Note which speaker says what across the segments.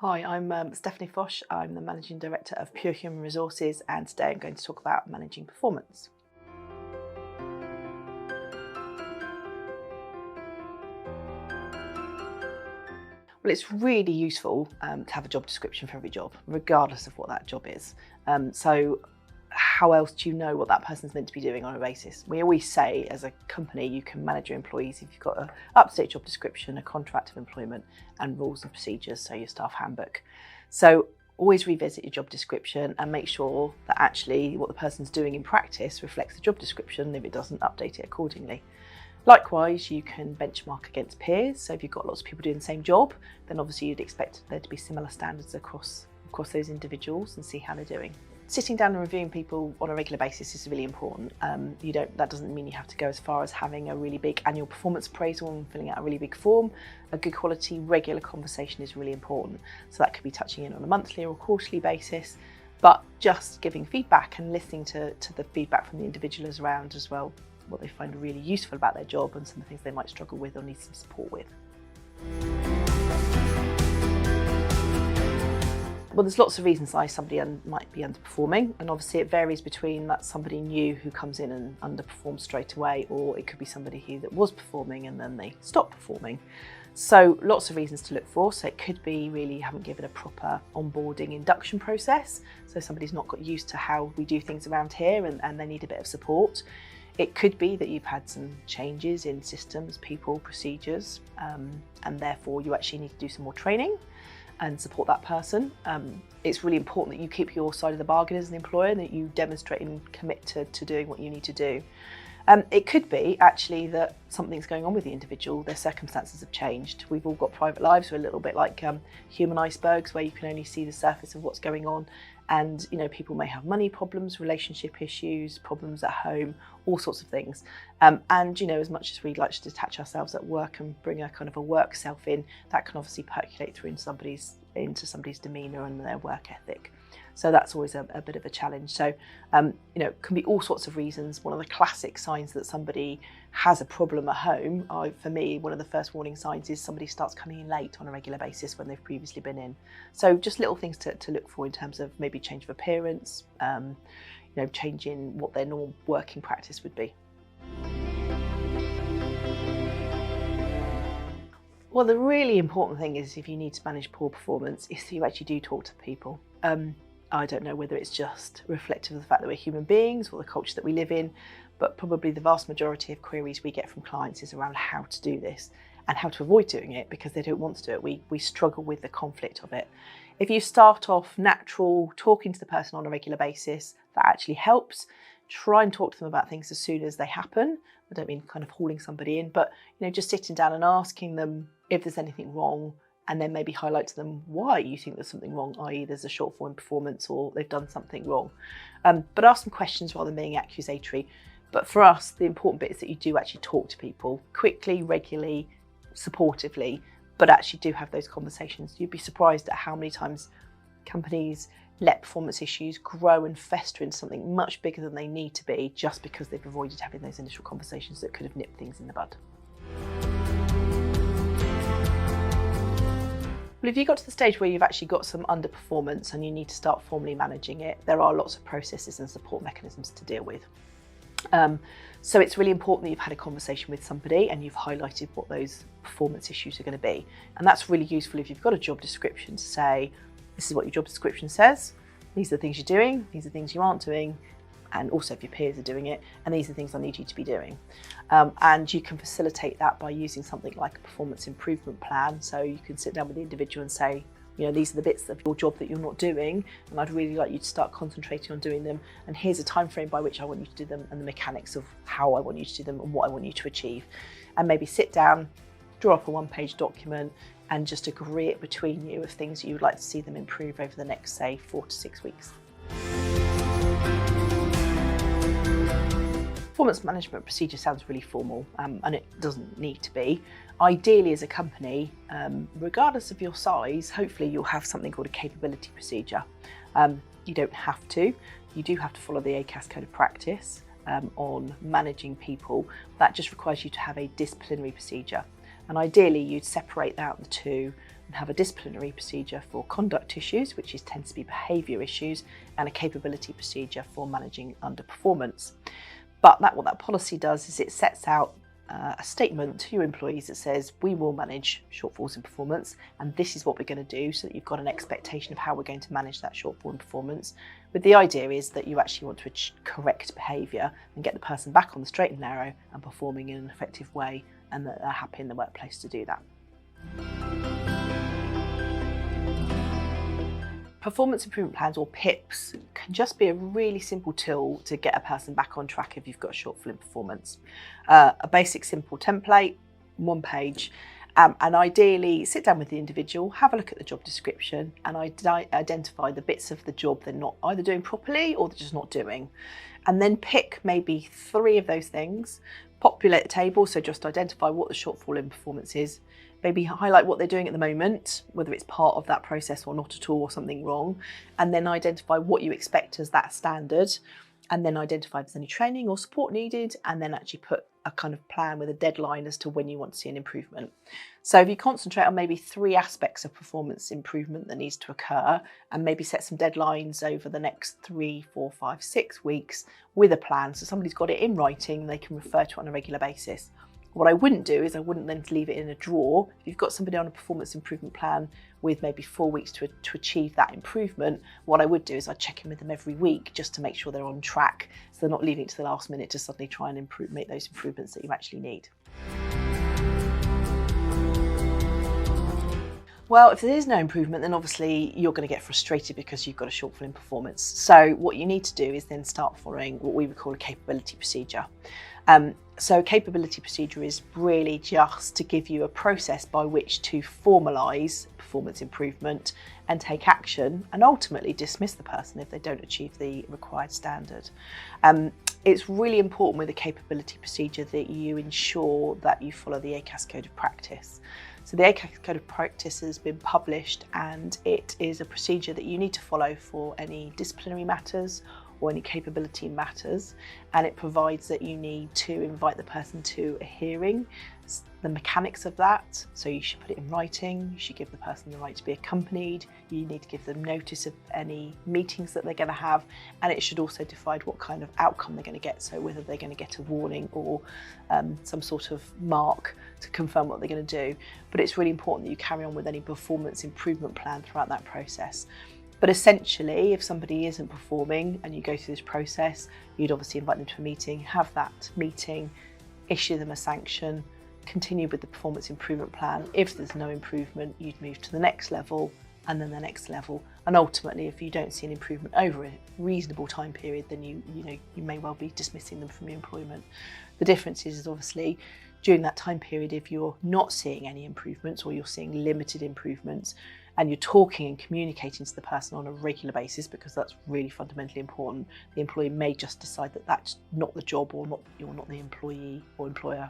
Speaker 1: Hi, I'm Stephanie Fosh. I'm the Managing Director of Pure Human Resources, and today I'm going to talk about managing performance. Well, it's really useful to have a job description for every job, regardless of what that job is. So how else do you know what that person's meant to be doing on a basis? We always say as a company, you can manage your employees if you've got an up-to-date job description, a contract of employment, and rules and procedures, so your staff handbook. So always revisit your job description and make sure that actually what the person's doing in practice reflects the job description. If it doesn't, update it accordingly. Likewise, you can benchmark against peers. So if you've got lots of people doing the same job, then obviously you'd expect there to be similar standards across those individuals and see how they're doing. Sitting down and reviewing people on a regular basis is really important. That doesn't mean you have to go as far as having a really big annual performance appraisal and filling out a really big form. A good quality, regular conversation is really important. So that could be touching in on a monthly or quarterly basis, but just giving feedback and listening to the feedback from the individuals around as well, what they find really useful about their job and some of the things they might struggle with or need some support with. Well, there's lots of reasons why somebody might be underperforming, and obviously it varies between that's somebody new who comes in and underperforms straight away, or it could be somebody that was performing and then they stop performing. So lots of reasons to look for. So it could be really you haven't given a proper onboarding induction process, so somebody's not got used to how we do things around here and they need a bit of support. It could be that you've had some changes in systems, people, procedures, and therefore you actually need to do some more training and support that person. It's really important that you keep your side of the bargain as an employer and that you demonstrate and commit to doing what you need to do. It could be actually that something's going on with the individual, their circumstances have changed. We've all got private lives, we're a little bit like human icebergs where you can only see the surface of what's going on. And people may have money problems, relationship issues, problems at home, all sorts of things. And as much as we'd like to detach ourselves at work and bring a kind of a work self in, that can obviously percolate through into somebody's demeanour and their work ethic. So that's always a bit of a challenge. So, it can be all sorts of reasons. One of the classic signs that somebody has a problem at home, for me, one of the first warning signs is somebody starts coming in late on a regular basis when they've previously been in. So just little things to look for in terms of maybe change of appearance, change in what their normal working practice would be. Well, the really important thing is if you need to manage poor performance is that you actually do talk to people. I don't know whether it's just reflective of the fact that we're human beings or the culture that we live in, but probably the vast majority of queries we get from clients is around how to do this and how to avoid doing it because they don't want to do it. We struggle with the conflict of it. If you start off natural, talking to the person on a regular basis, that actually helps. Try and talk to them about things as soon as they happen. I don't mean kind of hauling somebody in, but just sitting down and asking them if there's anything wrong, and then maybe highlight to them why you think there's something wrong, i.e. there's a shortfall in performance or they've done something wrong. But ask some questions rather than being accusatory. But for us, the important bit is that you do actually talk to people quickly, regularly, supportively, but actually do have those conversations. You'd be surprised at how many times companies let performance issues grow and fester into something much bigger than they need to be just because they've avoided having those initial conversations that could have nipped things in the bud. Well, if you got to the stage where you've actually got some underperformance and you need to start formally managing it, there are lots of processes and support mechanisms to deal with. So it's really important that you've had a conversation with somebody and you've highlighted what those performance issues are going to be. And that's really useful if you've got a job description to say, this is what your job description says, these are the things you're doing, these are the things you aren't doing, and also if your peers are doing it, and these are the things I need you to be doing. And you can facilitate that by using something like a performance improvement plan. So you can sit down with the individual and say, these are the bits of your job that you're not doing, and I'd really like you to start concentrating on doing them, and here's a time frame by which I want you to do them, and the mechanics of how I want you to do them and what I want you to achieve. And maybe sit down, draw up a one-page document, and just agree it between you of things you would like to see them improve over the next, say, 4 to 6 weeks. Performance management procedure sounds really formal, and it doesn't need to be. Ideally, as a company, regardless of your size, hopefully you'll have something called a capability procedure. You don't have to. You do have to follow the ACAS code of practice on managing people. That just requires you to have a disciplinary procedure. And ideally, you'd separate out the two and have a disciplinary procedure for conduct issues, which tends to be behaviour issues, and a capability procedure for managing underperformance. But what that policy does is it sets out a statement to your employees that says we will manage shortfalls in performance, and this is what we're going to do, so that you've got an expectation of how we're going to manage that shortfall in performance. But the idea is that you actually want to correct behaviour and get the person back on the straight and narrow and performing in an effective way, and that they're happy in the workplace to do that. Performance improvement plans, or PIPs, can just be a really simple tool to get a person back on track if you've got a shortfall in performance. A basic simple template, 1 page, and ideally sit down with the individual, have a look at the job description and identify the bits of the job they're not either doing properly or they're just not doing. And then pick maybe 3 of those things, populate the table, so just identify what the shortfall in performance is, maybe highlight what they're doing at the moment, whether it's part of that process or not at all, or something wrong, and then identify what you expect as that standard, and then identify if there's any training or support needed, and then actually put a kind of plan with a deadline as to when you want to see an improvement. So if you concentrate on maybe 3 aspects of performance improvement that needs to occur, and maybe set some deadlines over the next 3, 4, 5, 6 weeks with a plan, so somebody's got it in writing, they can refer to it on a regular basis. What I wouldn't do is I wouldn't then leave it in a drawer. If you've got somebody on a performance improvement plan with maybe 4 weeks to achieve that improvement, what I would do is I'd check in with them every week just to make sure they're on track, so they're not leaving it to the last minute to suddenly try and make those improvements that you actually need. Well, if there is no improvement, then obviously you're going to get frustrated because you've got a shortfall in performance. So what you need to do is then start following what we would call a capability procedure. So capability procedure is really just to give you a process by which to formalise performance improvement and take action, and ultimately dismiss the person if they don't achieve the required standard. It's really important with a capability procedure that you ensure that you follow the ACAS Code of Practice. So the ACAS Code of Practice has been published, and it is a procedure that you need to follow for any disciplinary matters or any capability matters, and it provides that you need to invite the person to a hearing, the mechanics of that, so you should put it in writing, you should give the person the right to be accompanied, you need to give them notice of any meetings that they're going to have, and it should also define what kind of outcome they're going to get, so whether they're going to get a warning or some sort of mark to confirm what they're going to do. But it's really important that you carry on with any performance improvement plan throughout that process. But essentially, if somebody isn't performing and you go through this process, you'd obviously invite them to a meeting, have that meeting, issue them a sanction, continue with the performance improvement plan. If there's no improvement, you'd move to the next level and then the next level. And ultimately, if you don't see an improvement over a reasonable time period, then you may well be dismissing them from your employment. The difference is obviously during that time period, if you're not seeing any improvements or you're seeing limited improvements, and you're talking and communicating to the person on a regular basis, because that's really fundamentally important, the employee may just decide that that's not the job, or you're not the employee or employer,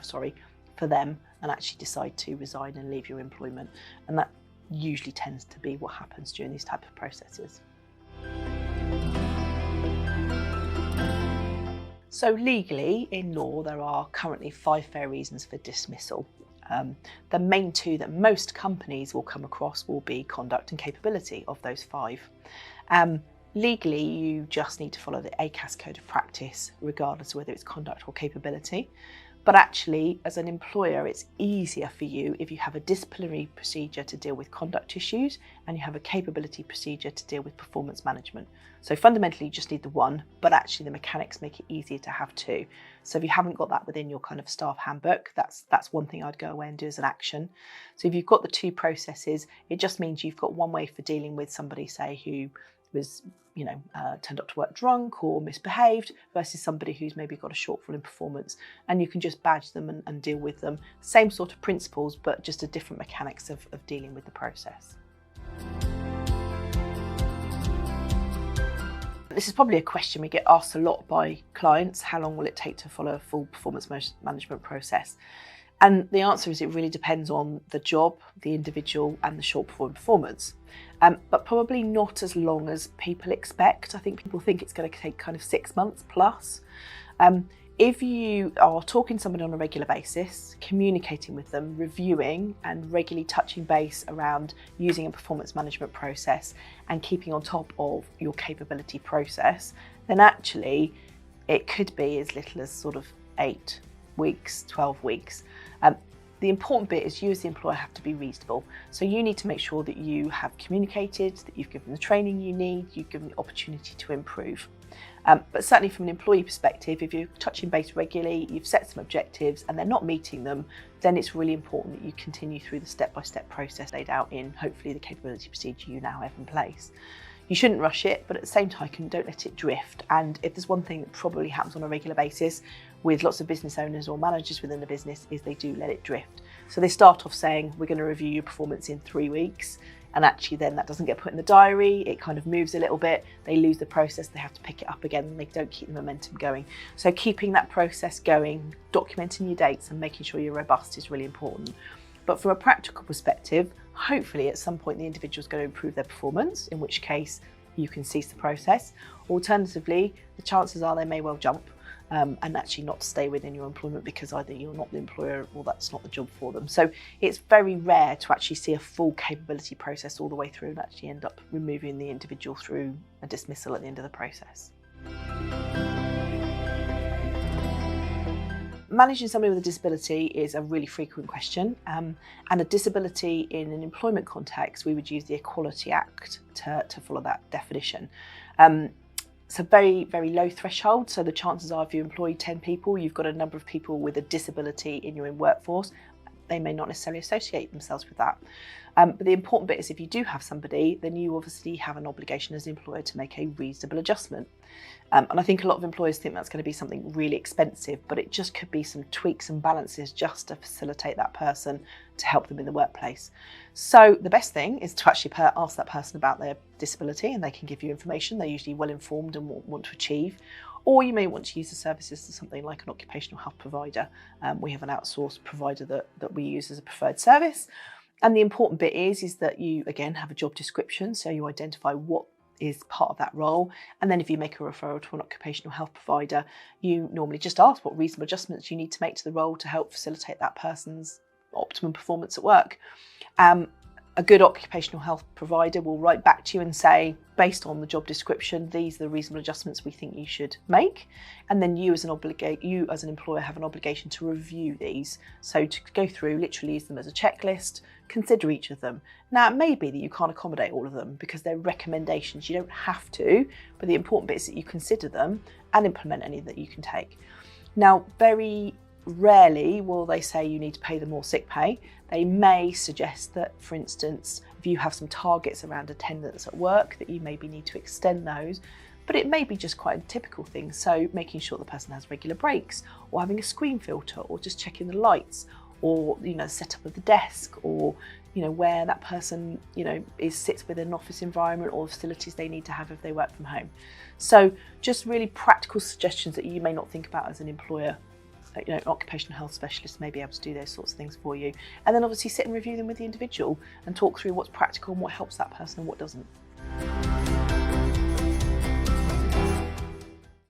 Speaker 1: for them, and actually decide to resign and leave your employment. And that usually tends to be what happens during these types of processes. So legally, in law, there are currently 5 fair reasons for dismissal. The main 2 that most companies will come across will be conduct and capability of those 5. Legally, you just need to follow the ACAS Code of Practice, regardless of whether it's conduct or capability. But actually, as an employer, it's easier for you if you have a disciplinary procedure to deal with conduct issues and you have a capability procedure to deal with performance management. So fundamentally, you just need the one, but actually the mechanics make it easier to have 2. So if you haven't got that within your kind of staff handbook, that's one thing I'd go away and do as an action. So if you've got the 2 processes, it just means you've got one way for dealing with somebody, say, who was turned up to work drunk or misbehaved, versus somebody who's maybe got a shortfall in performance, and you can just badge them and deal with them. Same sort of principles, but just a different mechanics of dealing with the process. This is probably a question we get asked a lot by clients: how long will it take to follow a full performance management process? And the answer is it really depends on the job, the individual, and the shortfall in performance. But probably not as long as people expect. I think people think it's going to take kind of 6 months plus. if you are talking to somebody on a regular basis, communicating with them, reviewing and regularly touching base around using a performance management process and keeping on top of your capability process, then actually it could be as little as sort of 8 weeks, 12 weeks. The important bit is you as the employer have to be reasonable. So you need to make sure that you have communicated, that you've given the training you need, you've given the opportunity to improve. But certainly from an employee perspective, if you're touching base regularly, you've set some objectives and they're not meeting them, then it's really important that you continue through the step-by-step process laid out in hopefully the capability procedure you now have in place. You shouldn't rush it, but at the same time, don't let it drift. And if there's one thing that probably happens on a regular basis with lots of business owners or managers within the business is they do let it drift. So they start off saying, we're going to review your performance in 3 weeks. And actually then that doesn't get put in the diary. It kind of moves a little bit. They lose the process. They have to pick it up again and they don't keep the momentum going. So keeping that process going, documenting your dates and making sure you're robust is really important. But from a practical perspective, hopefully at some point the individual is going to improve their performance, in which case you can cease the process. Alternatively, the chances are they may well jump and actually not stay within your employment because either you're not the employer or that's not the job for them. So it's very rare to actually see a full capability process all the way through and actually end up removing the individual through a dismissal at the end of the process. Managing somebody with a disability is a really frequent question, and a disability in an employment context, we would use the Equality Act to follow that definition. It's a very, very low threshold, so the chances are if you employ 10 people, you've got a number of people with a disability in your workforce. They may not necessarily associate themselves with that. But the important bit is if you do have somebody, then you obviously have an obligation as an employer to make a reasonable adjustment. And I think a lot of employers think that's going to be something really expensive, but it just could be some tweaks and balances just to facilitate that person to help them in the workplace. So the best thing is to actually ask that person about their disability and they can give you information. They're usually well informed and want to achieve. Or you may want to use the services of something like an occupational health provider. We have an outsourced provider that we use as a preferred service. And the important bit is that you, again, have a job description. So you identify what is part of that role. And then if you make a referral to an occupational health provider, you normally just ask what reasonable adjustments you need to make to the role to help facilitate that person's optimum performance at work. A good occupational health provider will write back to you and say, based on the job description, these are the reasonable adjustments we think you should make. And then you as an employer have an obligation to review these. So to go through, literally use them as a checklist, consider each of them. Now, it may be that you can't accommodate all of them because they're recommendations. You don't have to, but the important bit is that you consider them and implement any that you can take. Now, very rarely will they say you need to pay them more sick pay. They may suggest that, for instance, if you have some targets around attendance at work, that you maybe need to extend those, but it may be just quite a typical thing. So making sure the person has regular breaks, or having a screen filter, or just checking the lights, or setup of the desk, or where that person sits within an office environment or facilities they need to have if they work from home. So just really practical suggestions that you may not think about as an employer. An occupational health specialist may be able to do those sorts of things for you. And then obviously sit and review them with the individual and talk through what's practical and what helps that person and what doesn't.